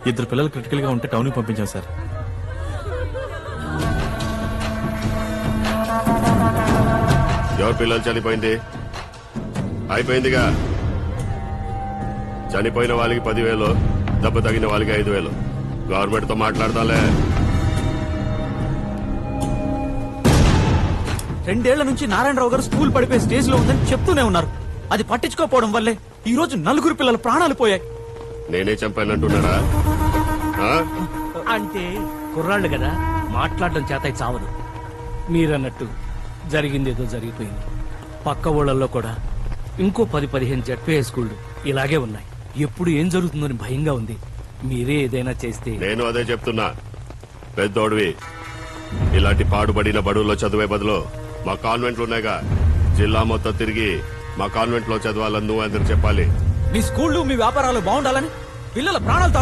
2 పిల్లలు క్రిటికల్ గా ఉంటే టౌన్ కి పంపించాం సార్. ఎవరి పిల్లలు చనిపోయింది? అయిపోయిందిగా. చనిపోయిన వాళ్ళకి 10,000, దెబ్బ తగిన వాళ్ళకి 5,000. గవర్నమెంట్ తో మాట్లాడతాలే. 2 ఏళ్ల నుంచి నారాయణరావు గారు స్కూల్ పడిపోయే స్టేజ్ లో ఉందని చెప్తూనే ఉన్నారు. అది పట్టించుకోకపోవడం వల్లే ఈ రోజు 4 పిల్లల ప్రాణాలు పోయాయి. నేనే చంపానంటున్నారా? అంటే కుర్రాళ్ళు కదా, మాట్లాడడం చేత చావదు. మీరన్నట్టు జరిగిందేదో జరిగిపోయింది. పక్క ఊళ్ళల్లో కూడా ఇంకో 10-15 జడ్పీఐ స్కూళ్లు ఇలాగే ఉన్నాయి. ఎప్పుడు ఏం జరుగుతుందని భయంగా ఉంది. మీరే ఏదైనా చేస్తే. నేను అదే చెప్తున్నా. పెద్దోడివి, ఇలాంటి పాడుబడిన బడుల్లో చదివే బదులు మా కాన్వెంట్లు ఉన్నాయిగా, జిల్లా మొత్తం తిరిగి మా కాన్వెంట్ లో చదవాలని నువ్వు అందరికి చెప్పాలి. మీ స్కూళ్లు మీ వ్యాపారాలు బాగుండాలని పిల్లల ప్రాణాలు